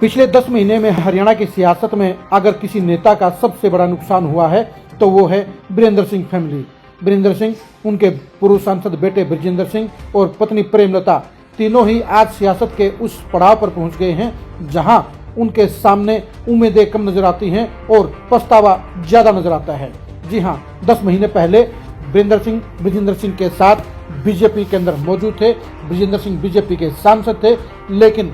पिछले 10 महीने में हरियाणा की सियासत में अगर किसी नेता का सबसे बड़ा नुकसान हुआ है तो वो है वीरेंद्र सिंह फैमिली। वीरेंद्र सिंह, उनके पूर्व सांसद बेटे ब्रजेंद्र सिंह और पत्नी प्रेमलता तीनों ही आज सियासत के उस पड़ाव पर पहुंच गए हैं जहां उनके सामने उम्मीदें कम नजर आती हैं और पछतावा ज्यादा नजर आता है। जी हां, 10 महीने पहले ब्रजेंद्र सिंह के साथ बीजेपी के अंदर मौजूद थे। ब्रजेंद्र सिंह बीजेपी के सांसद थे, लेकिन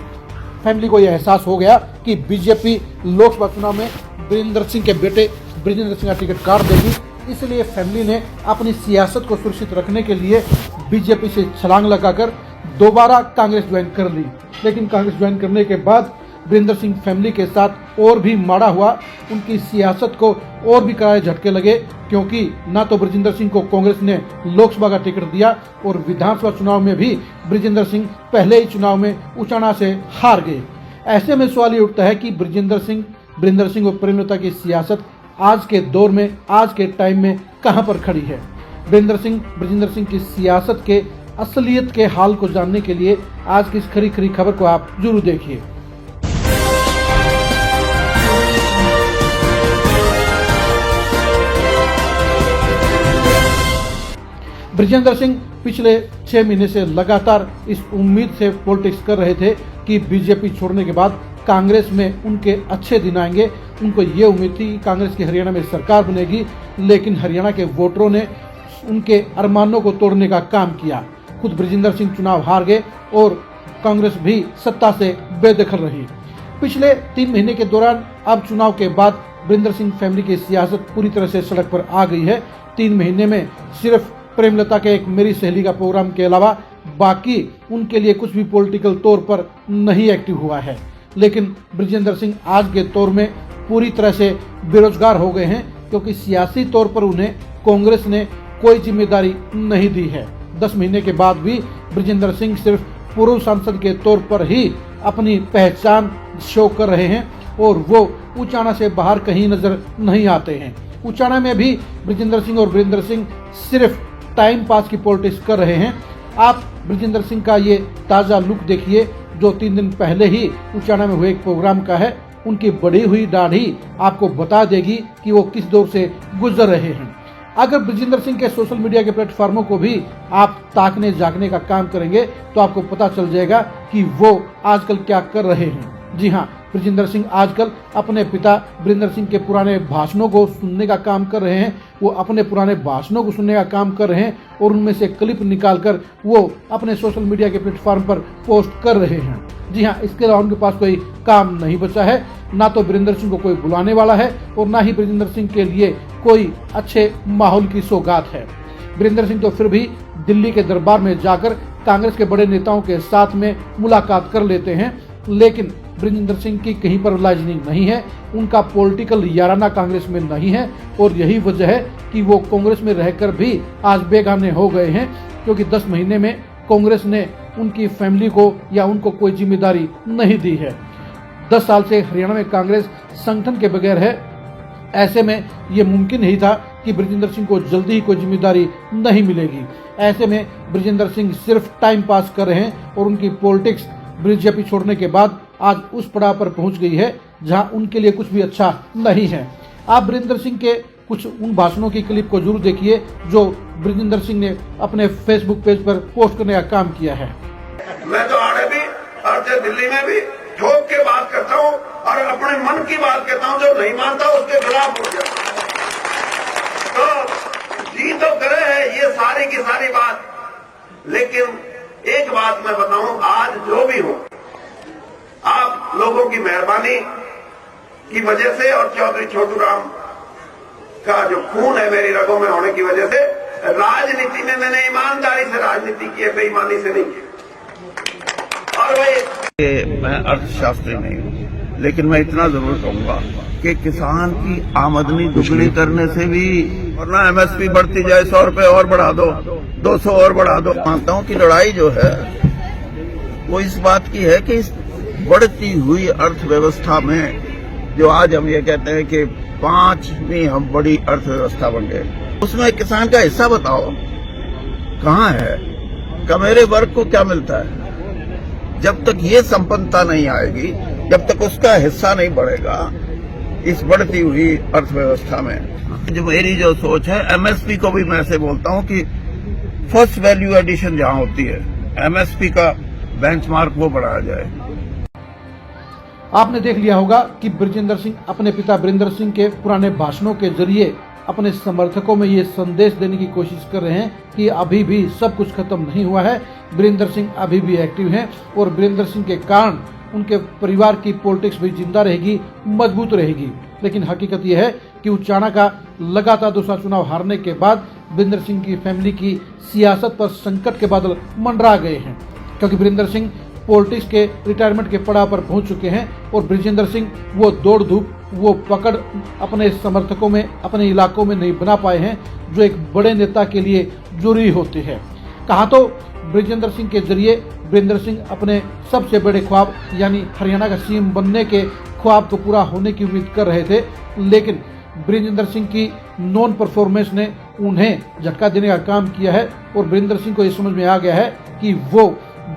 फैमिली को यह एहसास हो गया कि बीजेपी लोकसभा चुनाव में वीरेंद्र सिंह के बेटे ब्रजेंद्र सिंह का टिकट काट देगी। इसलिए फैमिली ने अपनी सियासत को सुरक्षित रखने के लिए बीजेपी से छलांग लगाकर दोबारा कांग्रेस ज्वाइन कर ली। लेकिन कांग्रेस ज्वाइन करने के बाद वीरेंद्र सिंह फैमिली के साथ और भी माड़ा हुआ। उनकी सियासत को और भी करारे झटके लगे, क्योंकि ना तो ब्रजेंद्र सिंह को कांग्रेस ने लोकसभा का टिकट दिया और विधानसभा चुनाव में भी ब्रजेंद्र सिंह पहले ही चुनाव में उचाना से हार गए। ऐसे में सवाल ये उठता है कि ब्रजेंद्र सिंह और प्रेमलता की सियासत आज के दौर में, आज के टाइम में कहां पर खड़ी है। ब्रजेंद्र सिंह की सियासत के असलियत के हाल को जानने के लिए आज की इस खरी खबर को आप जरूर देखिए। ब्रजेंद्र सिंह पिछले 6 महीने से लगातार इस उम्मीद से पॉलिटिक्स कर रहे थे कि बीजेपी छोड़ने के बाद कांग्रेस में उनके अच्छे दिन आएंगे। उनको ये उम्मीद थी कि कांग्रेस की हरियाणा में सरकार बनेगी, लेकिन हरियाणा के वोटरों ने उनके अरमानों को तोड़ने का काम किया। खुद ब्रजेंद्र सिंह चुनाव हार गए और कांग्रेस भी सत्ता से बेदखल रही। पिछले 3 महीने के दौरान अब चुनाव के बाद वीरेंद्र सिंह फैमिली की सियासत पूरी तरह से सड़क पर आ गई है। 3 महीने में सिर्फ प्रेमलता के एक मेरी सहेली का प्रोग्राम के अलावा बाकी उनके लिए कुछ भी पॉलिटिकल तौर पर नहीं एक्टिव हुआ है। लेकिन ब्रजेंद्र सिंह आज के दौर में पूरी तरह से बेरोजगार हो गए हैं, क्योंकि सियासी तौर पर उन्हें कांग्रेस ने कोई जिम्मेदारी नहीं दी है। 10 महीने के बाद भी ब्रजेंद्र सिंह सिर्फ पूर्व सांसद के तौर पर ही अपनी पहचान शो कर रहे हैं और वो उचाना से बाहर कहीं नजर नहीं आते हैं। उचाना में भी ब्रजेंद्र सिंह और वीरेंद्र सिंह सिर्फ टाइम पास की पॉलिटिक्स कर रहे हैं। आप ब्रजेंद्र सिंह का ये ताजा लुक देखिए, जो 3 दिन पहले ही उचाना में हुए एक प्रोग्राम का है। उनकी बढ़ी हुई दाढ़ी आपको बता देगी कि वो किस दौर से गुजर रहे हैं। अगर ब्रजेंद्र सिंह के सोशल मीडिया के प्लेटफॉर्मों को भी आप ताकने झांकने का काम करेंगे तो आपको पता चल जाएगा कि वो आजकल क्या कर रहे हैं। जी हाँ, ब्रजेंद्र सिंह आजकल अपने पिता वीरेंद्र सिंह के पुराने भाषणों को सुनने का काम कर रहे हैं। वो अपने पुराने भाषणों को सुनने का काम कर रहे हैं और उनमें से क्लिप निकालकर वो अपने सोशल मीडिया के प्लेटफॉर्म पर पोस्ट कर रहे हैं। जी हाँ, इसके अलावा उनके पास कोई काम नहीं बचा है। ना तो वीरेंद्र सिंह को कोई बुलाने वाला है और ना ही ब्रजेंद्र सिंह के लिए कोई अच्छे माहौल की सौगात है। वीरेंद्र सिंह तो फिर भी दिल्ली के दरबार में जाकर कांग्रेस के बड़े नेताओं के साथ में मुलाकात कर लेते हैं, लेकिन ब्रजेंद्र सिंह की कहीं पर लाइजनिंग नहीं है। उनका पॉलिटिकल याराना कांग्रेस में नहीं है और यही वजह है कि वो कांग्रेस में रहकर भी आज बेगाने हो गए हैं, क्योंकि 10 महीने में कांग्रेस ने उनकी फैमिली को या उनको कोई जिम्मेदारी नहीं दी है। 10 साल से हरियाणा में कांग्रेस संगठन के बगैर है। ऐसे में ये मुमकिन नहीं था कि ब्रजेंद्र सिंह को जल्दी ही कोई जिम्मेदारी नहीं मिलेगी। ऐसे में ब्रजेंद्र सिंह सिर्फ टाइम पास कर रहे हैं और उनकी पॉलिटिक्स बीजेपी छोड़ने के बाद आज उस पड़ाव पर पहुंच गई है जहां उनके लिए कुछ भी अच्छा नहीं है। आप वीरेंद्र सिंह के कुछ उन भाषणों की क्लिप को जरूर देखिए जो ब्रजेंद्र सिंह ने अपने फेसबुक पेज पर पोस्ट करने का काम किया है। मैं तो आड़े भी और दिल्ली में भी ठोक के बात करता हूँ और अपने मन की बात कहता हूँ। जो नहीं मानता उसके खिलाफ हो जाता। तो जी तो करे है ये सारी की सारी बात, लेकिन एक बात मैं बताऊं, आज जो भी हो आप लोगों की मेहरबानी की वजह से और चौधरी छोटू राम का जो खून है मेरी रगों में होने की वजह से राजनीति में मैंने ईमानदारी से राजनीति की है, बेईमानी से नहीं की। और भाई मैं अर्थशास्त्री नहीं हूँ, लेकिन मैं इतना जरूर कहूंगा कि किसान की आमदनी दुगनी करने से भी, वरना एमएसपी बढ़ती जाए 100 रुपए और बढ़ा दो, 200 और बढ़ा दो। मानता हूँ कि लड़ाई जो है वो इस बात की है कि इस बढ़ती हुई अर्थव्यवस्था में जो आज हम ये कहते हैं कि 5वीं हम बड़ी अर्थव्यवस्था बन गए, उसमें किसान का हिस्सा बताओ कहाँ है? कमेरे वर्ग को क्या मिलता है? जब तक ये संपन्नता नहीं आएगी जब तक उसका हिस्सा नहीं बढ़ेगा इस बढ़ती हुई अर्थव्यवस्था में, जो मेरी जो सोच है, एमएसपी को भी मैं ऐसे बोलता हूं कि फर्स्ट वैल्यू एडिशन जहां होती है, एमएसपी का बेंचमार्क वो बढ़ाया जाए। आपने देख लिया होगा कि बृजेंद्र सिंह अपने पिता वीरेंद्र सिंह के पुराने भाषणों के जरिए अपने समर्थकों में ये संदेश देने की कोशिश कर रहे हैं कि अभी भी सब कुछ खत्म नहीं हुआ है, वीरेंद्र सिंह अभी भी एक्टिव हैं और वीरेंद्र सिंह के कारण उनके परिवार की पॉलिटिक्स भी जिंदा रहेगी, मजबूत रहेगी। लेकिन हकीकत यह है कि उचाना का लगातार दूसरा चुनाव हारने के बाद वीरेंद्र सिंह की फैमिली की सियासत पर संकट के बादल मंडरा गए हैं, क्योंकि वीरेंद्र सिंह पॉलिटिक्स के रिटायरमेंट के पड़ाव पर पहुंच चुके हैं और बृजेंद्र सिंह वो दौड़ धूप, वो पकड़ अपने समर्थकों में, अपने इलाकों में नहीं बना पाए हैं जो एक बड़े नेता के लिए जरूरी होते हैं। कहा तो बृजेंद्र सिंह के जरिए वीरेंद्र सिंह अपने सबसे बड़े ख्वाब यानी हरियाणा का सीएम बनने के ख्वाब को पूरा होने की उम्मीद कर रहे थे, लेकिन बृजेंद्र सिंह की नॉन परफॉर्मेंस ने उन्हें झटका देने का काम किया है और वीरेंद्र सिंह को ये समझ में आ गया है कि वो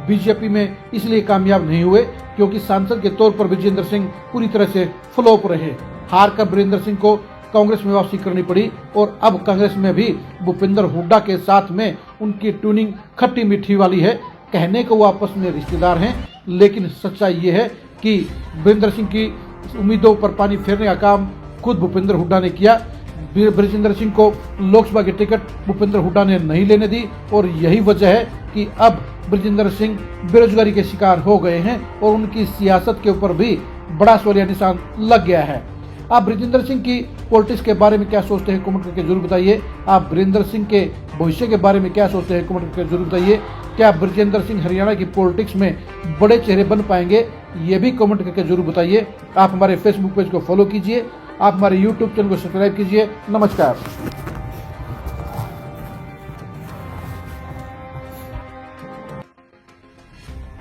बीजेपी में इसलिए कामयाब नहीं हुए क्योंकि सांसद के तौर पर बृजेंद्र सिंह पूरी तरह से फ्लॉप रहे। हार कर वीरेंद्र सिंह को कांग्रेस में वापसी करनी पड़ी और अब कांग्रेस में भी भूपेंद्र हुड्डा के साथ में उनकी ट्यूनिंग खट्टी मीठी वाली है। कहने को वो आपस में रिश्तेदार हैं, लेकिन सच्चाई ये है कि वीरेंद्र सिंह की उम्मीदों पर पानी फेरने का काम खुद भूपेंद्र हुड्डा ने किया। बृजेंद्र सिंह को लोकसभा की टिकट भूपेंद्र हुड्डा ने नहीं लेने दी और यही वजह है कि अब बृजेंद्र सिंह बेरोजगारी के शिकार हो गए हैं और उनकी सियासत के ऊपर भी बड़ा सवालिया निशान लग गया है। आप बृजेंद्र सिंह की पॉलिटिक्स के बारे में क्या सोचते हैं, कमेंट करके जरूर बताइए। आप वीरेंद्र सिंह के भविष्य के बारे में क्या सोचते हैं, कमेंट करके जरूर बताइए। क्या बृजेंद्र सिंह हरियाणा की पॉलिटिक्स में बड़े चेहरे बन पाएंगे, ये भी कमेंट करके जरूर बताइए। आप हमारे फेसबुक पेज को फॉलो कीजिए, आप हमारे यूट्यूब चैनल को सब्सक्राइब कीजिए। नमस्कार।